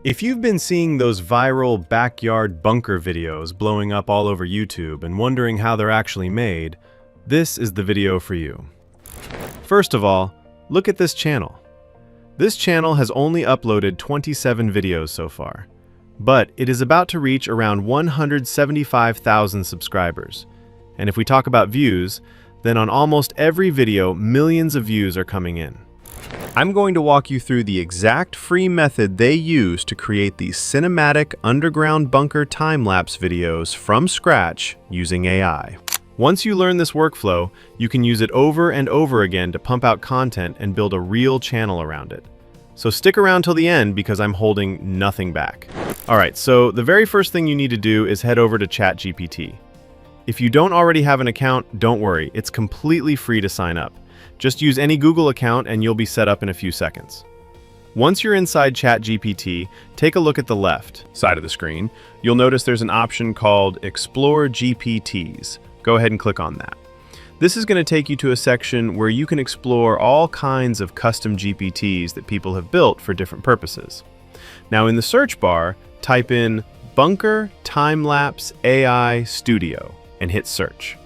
If you've been seeing those viral backyard bunker videos blowing up all over YouTube and wondering how they're actually made, this is the video for you. First of all, look at this channel. This channel has only uploaded 27 videos so far, but it is about to reach around 175,000 subscribers. And if we talk about views, then on almost every video, millions of views are coming in. I'm going to walk you through the exact free method they use to create these cinematic underground bunker time-lapse videos from scratch using AI. Once you learn this workflow, you can use it over and over again to pump out content and build a real channel around it. So stick around till the end because I'm holding nothing back. Alright, so the very first thing you need to do is head over to ChatGPT. If you don't already have an account, don't worry, it's completely free to sign up. Just use any Google account and you'll be set up in a few seconds. Once you're inside ChatGPT, take a look at the left side of the screen. You'll notice there's an option called Explore GPTs. Go ahead and click on that. This is going to take you to a section where you can explore all kinds of custom GPTs that people have built for different purposes. Now in the search bar, type in Bunker Time-Lapse AI Studio and hit search.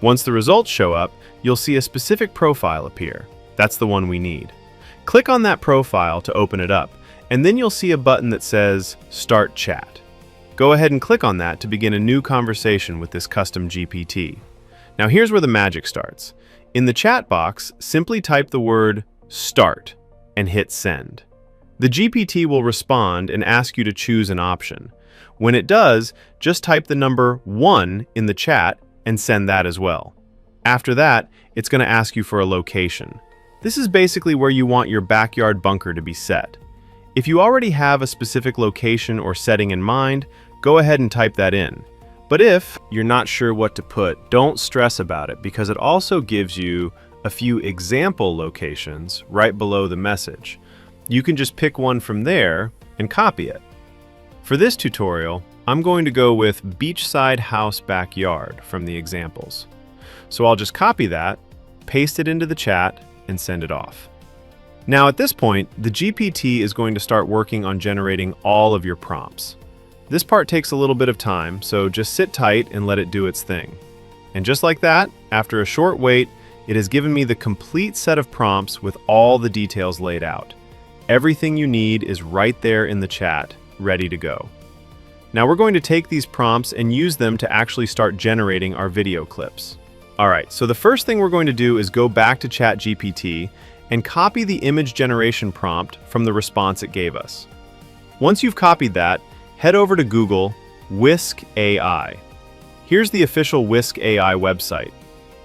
Once the results show up, you'll see a specific profile appear. That's the one we need. Click on that profile to open it up, and then you'll see a button that says Start Chat. Go ahead and click on that to begin a new conversation with this custom GPT. Now here's where the magic starts. In the chat box, simply type the word Start and hit Send. The GPT will respond and ask you to choose an option. When it does, just type the number 1 in the chat and send that as well. After that, it's going to ask you for a location. This is basically where you want your backyard bunker to be set. If you already have a specific location or setting in mind, go ahead and type that in. But if you're not sure what to put, don't stress about it because it also gives you a few example locations right below the message. You can just pick one from there and copy it. For this tutorial, I'm going to go with beachside house backyard from the examples. So I'll just copy that, paste it into the chat, and send it off. Now at this point, the GPT is going to start working on generating all of your prompts. This part takes a little bit of time, so just sit tight and let it do its thing. And just like that, after a short wait, it has given me the complete set of prompts with all the details laid out. Everything you need is right there in the chat, ready to go. Now we're going to take these prompts and use them to actually start generating our video clips. Alright, so the first thing we're going to do is go back to ChatGPT and copy the image generation prompt from the response it gave us. Once you've copied that, head over to Google, Whisk AI. Here's the official Whisk AI website.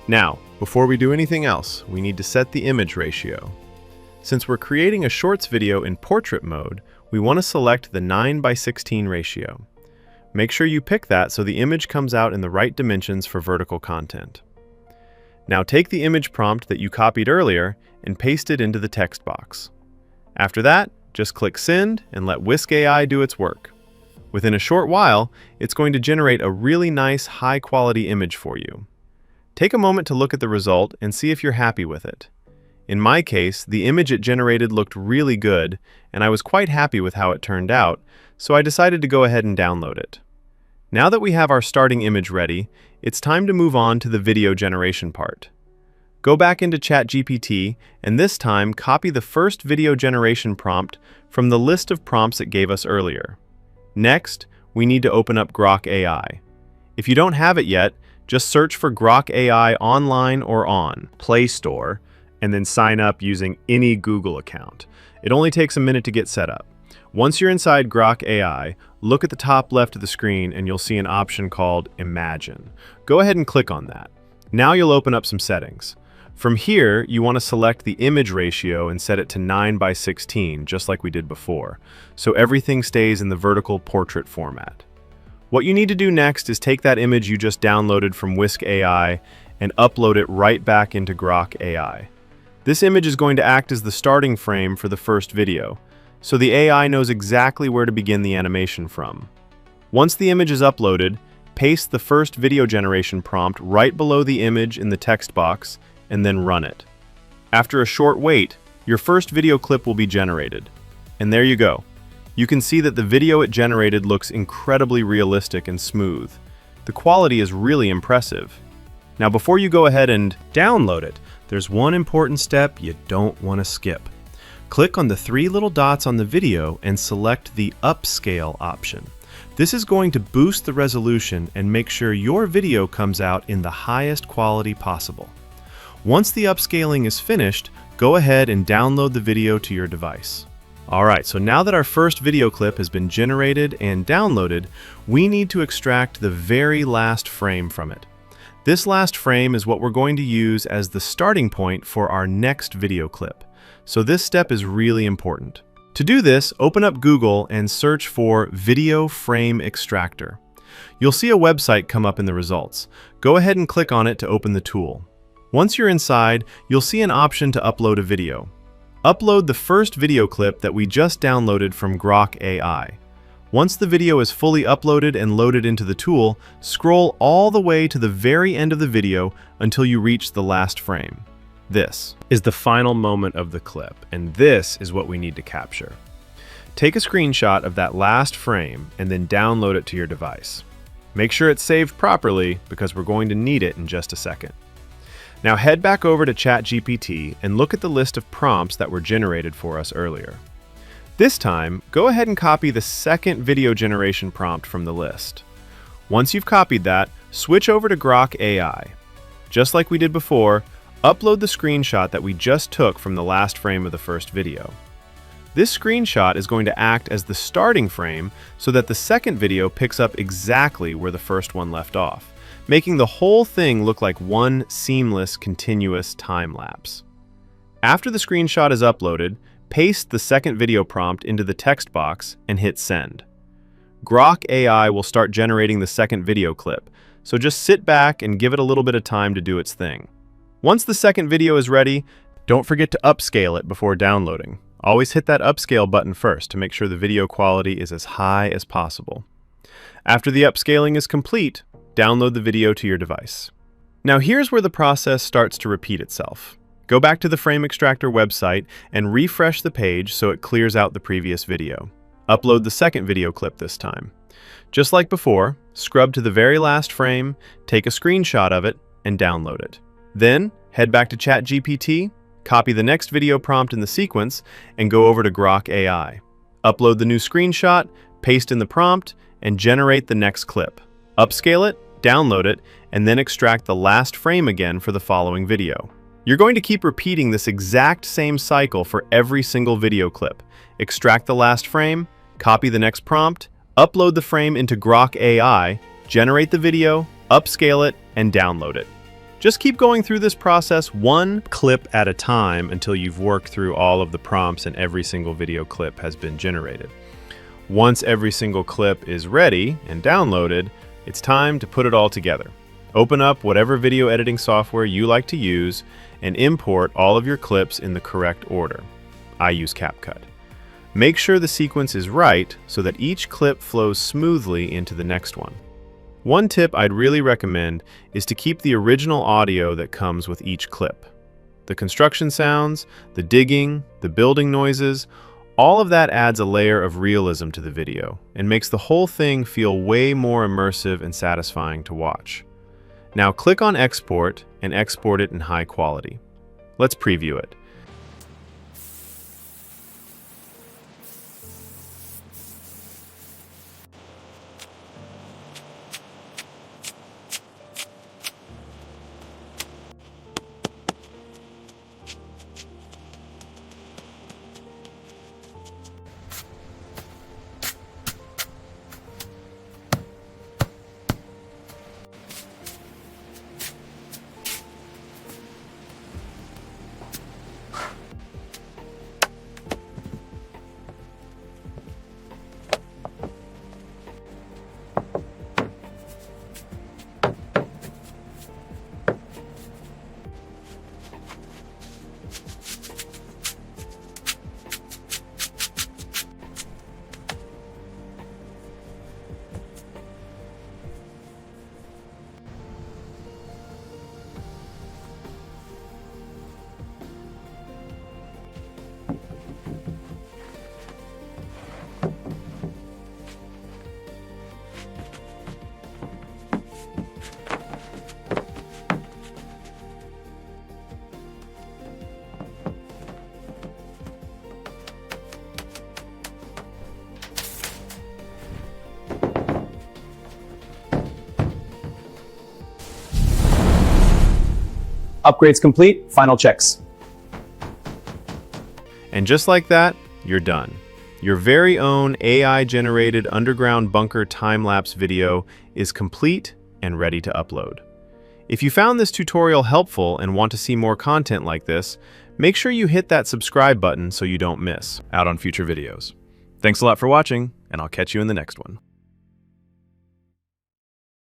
Now, before we do anything else, we need to set the image ratio. Since we're creating a shorts video in portrait mode, we want to select the 9:16 ratio. Make sure you pick that so the image comes out in the right dimensions for vertical content. Now take the image prompt that you copied earlier and paste it into the text box. After that, just click Send and let Whisk AI do its work. Within a short while, it's going to generate a really nice high-quality image for you. Take a moment to look at the result and see if you're happy with it. In my case, the image it generated looked really good, and I was quite happy with how it turned out, so I decided to go ahead and download it. Now that we have our starting image ready, it's time to move on to the video generation part. Go back into ChatGPT, and this time copy the first video generation prompt from the list of prompts it gave us earlier. Next, we need to open up Grok AI. If you don't have it yet, just search for Grok AI online or on Play Store, and then sign up using any Google account. It only takes a minute to get set up. Once you're inside Grok AI, look at the top left of the screen and you'll see an option called Imagine. Go ahead and click on that. Now you'll open up some settings. From here, you want to select the image ratio and set it to 9:16, just like we did before, so everything stays in the vertical portrait format. What you need to do next is take that image you just downloaded from Whisk AI and upload it right back into Grok AI. This image is going to act as the starting frame for the first video, so the AI knows exactly where to begin the animation from. Once the image is uploaded, paste the first video generation prompt right below the image in the text box and then run it. After a short wait, your first video clip will be generated. And there you go. You can see that the video it generated looks incredibly realistic and smooth. The quality is really impressive. Now, before you go ahead and download it, there's one important step you don't want to skip. Click on the three little dots on the video and select the upscale option. This is going to boost the resolution and make sure your video comes out in the highest quality possible. Once the upscaling is finished, go ahead and download the video to your device. Alright, so now that our first video clip has been generated and downloaded, we need to extract the very last frame from it. This last frame is what we're going to use as the starting point for our next video clip. So this step is really important. To do this, open up Google and search for Video Frame Extractor. You'll see a website come up in the results. Go ahead and click on it to open the tool. Once you're inside, you'll see an option to upload a video. Upload the first video clip that we just downloaded from Grok AI. Once the video is fully uploaded and loaded into the tool, scroll all the way to the very end of the video until you reach the last frame. This is the final moment of the clip, and this is what we need to capture. Take a screenshot of that last frame and then download it to your device. Make sure it's saved properly because we're going to need it in just a second. Now head back over to ChatGPT and look at the list of prompts that were generated for us earlier. This time, go ahead and copy the second video generation prompt from the list. Once you've copied that, switch over to Grok AI. Just like we did before, upload the screenshot that we just took from the last frame of the first video. This screenshot is going to act as the starting frame so that the second video picks up exactly where the first one left off, making the whole thing look like one seamless, continuous time lapse. After the screenshot is uploaded, paste the second video prompt into the text box and hit send. Grok AI will start generating the second video clip, so just sit back and give it a little bit of time to do its thing. Once the second video is ready, don't forget to upscale it before downloading. Always hit that upscale button first to make sure the video quality is as high as possible. After the upscaling is complete, download the video to your device. Now here's where the process starts to repeat itself. Go back to the Frame Extractor website and refresh the page so it clears out the previous video. Upload the second video clip this time. Just like before, scrub to the very last frame, take a screenshot of it, and download it. Then, head back to ChatGPT, copy the next video prompt in the sequence, and go over to Grok AI. Upload the new screenshot, paste in the prompt, and generate the next clip. Upscale it, download it, and then extract the last frame again for the following video. You're going to keep repeating this exact same cycle for every single video clip. Extract the last frame, copy the next prompt, upload the frame into Grok AI, generate the video, upscale it, and download it. Just keep going through this process one clip at a time until you've worked through all of the prompts and every single video clip has been generated. Once every single clip is ready and downloaded, it's time to put it all together. Open up whatever video editing software you like to use and import all of your clips in the correct order. I use CapCut. Make sure the sequence is right so that each clip flows smoothly into the next one. One tip I'd really recommend is to keep the original audio that comes with each clip. The construction sounds, the digging, the building noises, all of that adds a layer of realism to the video and makes the whole thing feel way more immersive and satisfying to watch. Now click on Export and export it in high quality. Let's preview it. Upgrades complete, final checks. And just like that, you're done. Your very own AI-generated underground bunker time-lapse video is complete and ready to upload. If you found this tutorial helpful and want to see more content like this, make sure you hit that subscribe button so you don't miss out on future videos. Thanks a lot for watching, and I'll catch you in the next one.